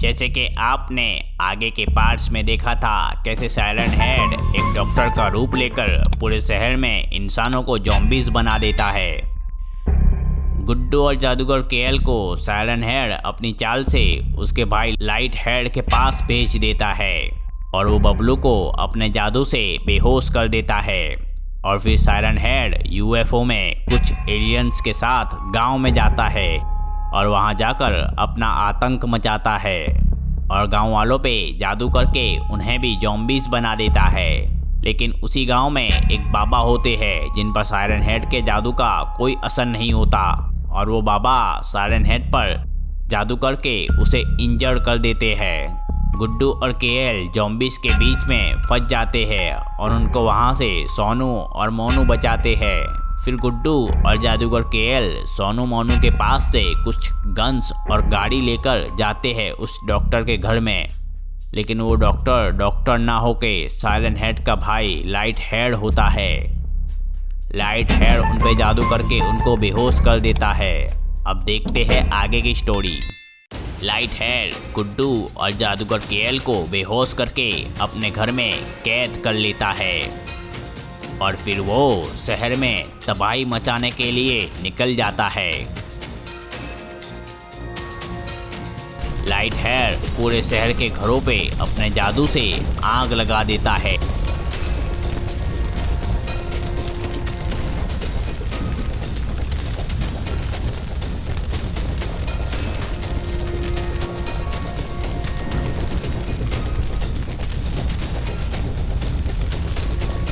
जैसे कि आपने आगे के पार्ट्स में देखा था कैसे साइरन हेड एक डॉक्टर का रूप लेकर पूरे शहर में इंसानों को ज़ॉम्बीज़ बना देता है। गुड्डू और जादूगर केएल को साइरन हेड अपनी चाल से उसके भाई लाइट हेड के पास भेज देता है और वो बबलू को अपने जादू से बेहोश कर देता है। और फिर साइरन हेड यूएफओ में कुछ एलियंस के साथ गांव में जाता है और वहां जाकर अपना आतंक मचाता है और गांव वालों पे जादू करके उन्हें भी ज़ॉम्बीज़ बना देता है। लेकिन उसी गांव में एक बाबा होते हैं जिन पर साइरन हेड के जादू का कोई असर नहीं होता और वो बाबा साइरन हेड पर जादू करके उसे इंजर कर देते हैं। गुड्डू और केएल ज़ॉम्बीज़ के बीच में फंस जाते हैं और उनको वहां से सोनू और मोनू बचाते हैं। फिर गुड्डू और जादूगर केएल सोनू मोनू के पास से कुछ गन्स और गाड़ी लेकर जाते हैं उस डॉक्टर के घर में। लेकिन वो डॉक्टर ना होके साइरन हेड का भाई लाइट हेड होता है। लाइट हेड उन पे जादू करके उनको बेहोश कर देता है। अब देखते हैं आगे की स्टोरी। लाइट हेड गुड्डू और जादूगर केएल को बेहोश करके अपने घर में कैद कर लेता है और फिर वो शहर में तबाही मचाने के लिए निकल जाता है। लाइट हेड पूरे शहर के घरों पे अपने जादू से आग लगा देता है।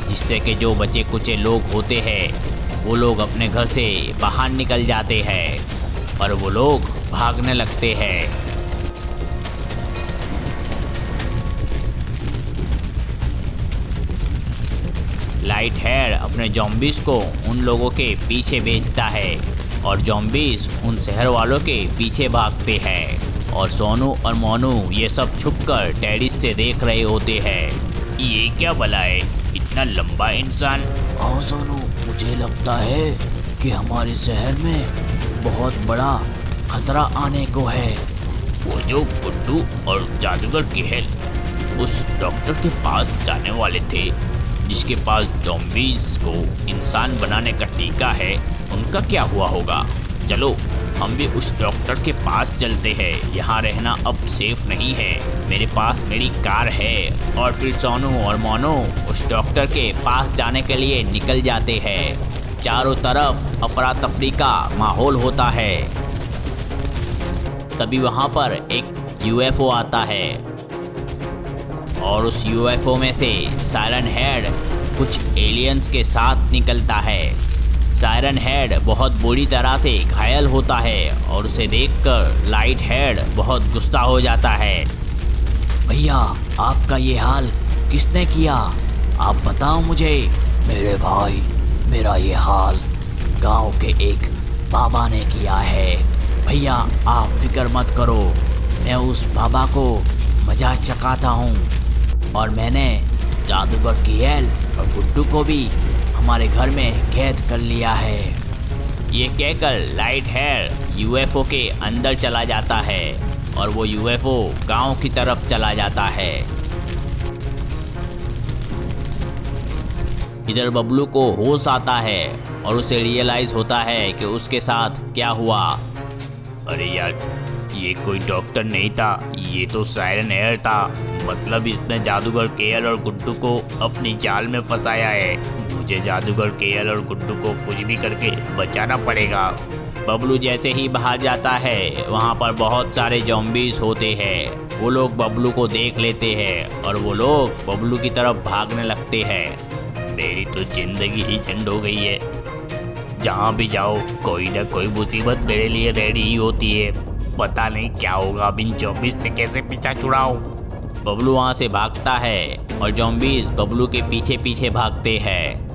जिससे कि जो बचे कुचे लोग होते हैं वो लोग अपने घर से बाहर निकल जाते हैं और वो लोग भागने लगते हैं। लाइट हेड अपने ज़ॉम्बीज़ को उन लोगों के पीछे भेजता है और ज़ॉम्बीज़ उन शहर वालों के पीछे भागते हैं और सोनू और मोनू ये सब छुपकर टेरिस से देख रहे होते हैं। ये क्या भला है, इतना लंबा इंसान? हाँ सोनू, मुझे लगता है कि हमारे शहर में बहुत बड़ा खतरा आने को है। वो जो गुड्डू और जादूगर केएल उस डॉक्टर के पास जाने वाले थे जिसके पास ज़ॉम्बीज़ को इंसान बनाने का टीका है, उनका क्या हुआ होगा? चलो हम भी उस डॉक्टर के पास चलते हैं। यहाँ रहना अब सेफ नहीं है। मेरे पास मेरी कार है। और फिर सोनू और मोनू उस डॉक्टर के पास जाने के लिए निकल जाते हैं। चारों तरफ अफरा तफरी का माहौल होता है। तभी वहाँ पर एक यूएफओ आता है और उस यूएफओ में से साइरन हेड कुछ एलियंस के साथ निकलता है। साइरन हेड बहुत बुरी तरह से घायल होता है और उसे देखकर लाइट हेड बहुत गुस्सा हो जाता है। भैया, आपका ये हाल किसने किया? आप बताओ मुझे। मेरे भाई, मेरा ये हाल गांव के एक बाबा ने किया है। भैया आप फिक्र मत करो, मैं उस बाबा को मजाक चखाता हूँ और मैंने जादूगर केएल और गुड्डू को भी हमारे घर में कैद कर लिया है। ये कहकर लाइट हेड यूएफओ के अंदर चला जाता है और वो यूएफओ गांव की तरफ चला जाता है। इधर बबलू को होश आता है और उसे रियलाइज होता है कि उसके साथ क्या हुआ। अरे यार, ये कोई डॉक्टर नहीं था, ये तो साइरन हेड था। मतलब इसने जादूगर केएल और गुड्डू को अपनी जाल में फंसाया है। मुझे जादूगर केएल और गुड्डू को कुछ भी करके बचाना पड़ेगा। बबलू जैसे ही बाहर जाता है वहाँ पर बहुत सारे ज़ॉम्बीज़ होते हैं। वो लोग बबलू को देख लेते हैं और वो लोग बबलू की तरफ भागने लगते हैं। मेरी तो जिंदगी ही झंड हो गई है। जहाँ भी जाओ कोई ना कोई मुसीबत मेरे लिए रेडी ही होती है। पता नहीं क्या होगा, अब इन ज़ॉम्बीज़ से कैसे पीछा छुड़ाऊं। बबलू वहाँ से भागता है और ज़ॉम्बीज़ बबलू के पीछे पीछे भागते हैं।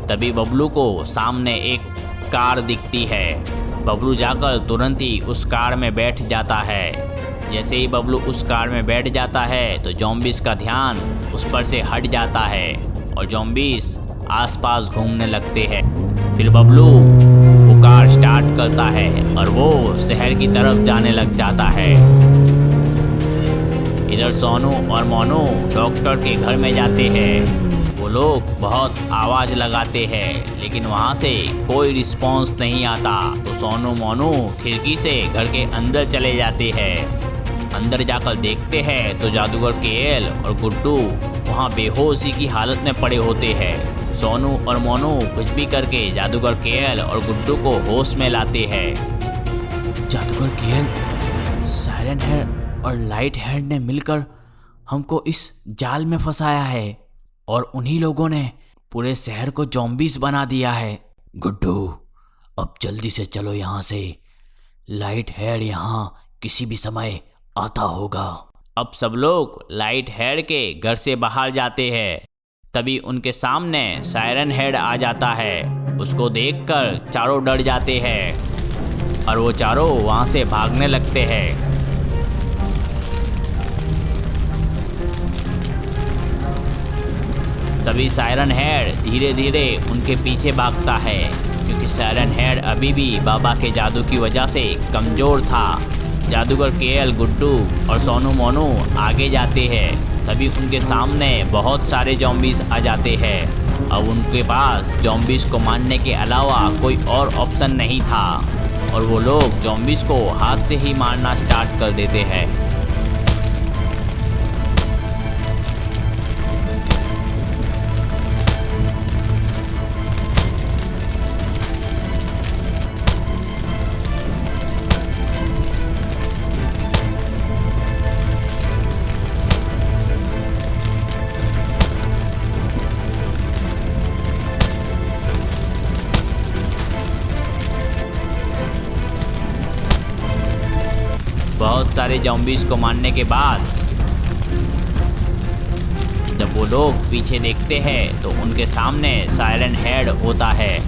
तभी बबलू को सामने एक कार दिखती है। बबलू जाकर तुरंत ही उस कार में बैठ जाता है। जैसे ही बबलू उस कार में बैठ जाता है तो ज़ॉम्बीज़ का ध्यान उस पर से हट जाता है और ज़ॉम्बीज़ आसपास घूमने लगते हैं। फिर बबलू वो कार स्टार्ट करता है और वो शहर की तरफ जाने लग जाता है। इधर सोनू और मोनू डॉक्टर के घर में जाते हैं। वो लोग बहुत आवाज़ लगाते हैं लेकिन वहाँ से कोई रिस्पॉन्स नहीं आता। तो सोनू मोनू खिड़की से घर के अंदर चले जाते हैं। अंदर जाकर देखते हैं तो जादूगर केएल और गुड्डू वहाँ बेहोशी की हालत में पड़े होते हैं। सोनू और मोनू कुछ भी करके जादूगर केएल और गुड्डू को होश में लाते हैं। जादूगर केएल, सायरन हेड और लाइट हेड ने मिलकर हमको इस जाल में फंसाया है और उन्हीं लोगों ने पूरे शहर को ज़ॉम्बीज बना दिया है। गुड्डू, अब जल्दी से चलो यहाँ से। लाइट हेड यहाँ किसी भी समय आता होगा। अब सब लोग लाइट हेड के घर से बाहर जाते हैं। तभी उनके सामने सायरन हेड आ जाता है। उसको देखकर चारों डर जाते हैं और वो चारों वहाँ से भागने लगते हैं। तभी सायरन हेड धीरे धीरे उनके पीछे भागता है क्योंकि सायरन हेड अभी भी बाबा के जादू की वजह से कमज़ोर था। जादूगर केएल, गुड्डू और सोनू मोनू आगे जाते हैं। तभी उनके सामने बहुत सारे ज़ॉम्बीज़ आ जाते हैं। अब उनके पास ज़ॉम्बीज़ को मारने के अलावा कोई और ऑप्शन नहीं था और वो लोग ज़ॉम्बीज़ को हाथ से ही मारना स्टार्ट कर देते हैं। बहुत सारे ज़ॉम्बीज़ को मारने के बाद जब वो लोग पीछे देखते हैं तो उनके सामने सायरन हेड होता है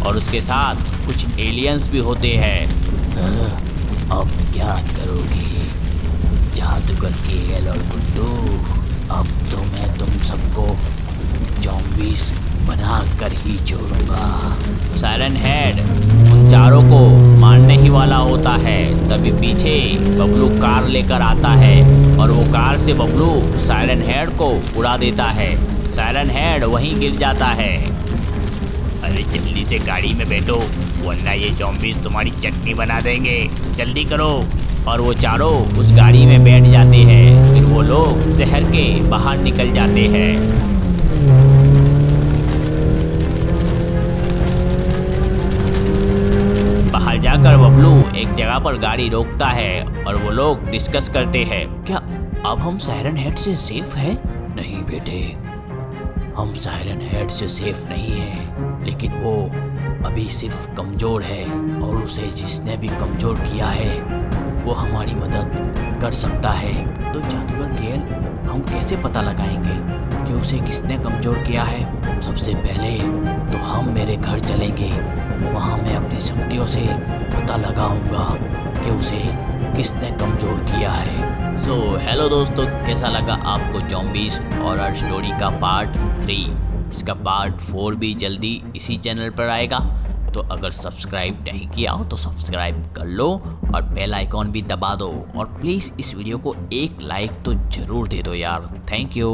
और उसके साथ कुछ एलियंस भी होते हैं। अब क्या करोगे जादूगर केएल और गुड्डू? अब तो मैं तुम सबको ज़ॉम्बीज बना कर ही छोड़ूंगा। सायरन हेड उन चारों को मारने ही वाला होता है। तभी पीछे बबलू कार लेकर आता है और वो कार से बबलू सायरन हेड को उड़ा देता है। सायरन हेड वहीं गिर जाता है। अरे जल्दी से गाड़ी में बैठो वरना ये ज़ॉम्बीज़ तुम्हारी चटनी बना देंगे, जल्दी करो। और वो चारों उस गाड़ी में बैठ जाते हैं। फिर वो लोग शहर के बाहर निकल जाते हैं। बाहर जाकर बबलू एक जगह पर गाड़ी रोकता है और वो लोग डिस्कस करते हैं। क्या अब हम सायरन हेड से सेफ हैं? नहीं बेटे, हम सायरन हेड से सेफ नहीं हैं, लेकिन वो अभी सिर्फ कमज़ोर है और उसे जिसने भी कमज़ोर किया है वो हमारी मदद कर सकता है। तो जादूगर केएल, हम कैसे पता लगाएंगे कि उसे किसने कमज़ोर किया है? सबसे पहले तो हम मेरे घर चलेंगे, वहाँ मैं अपनी शक्तियों से पता लगाऊंगा कि उसे किसने कमज़ोर किया है। सो हेलो दोस्तों, कैसा लगा आपको ज़ॉम्बीज़ हॉरर स्टोरी का पार्ट 3? इसका पार्ट 4 भी जल्दी इसी चैनल पर आएगा। तो अगर सब्सक्राइब नहीं किया हो तो सब्सक्राइब कर लो और बेल आइकॉन भी दबा दो और प्लीज़ इस वीडियो को एक लाइक तो ज़रूर दे दो यार। Thank you.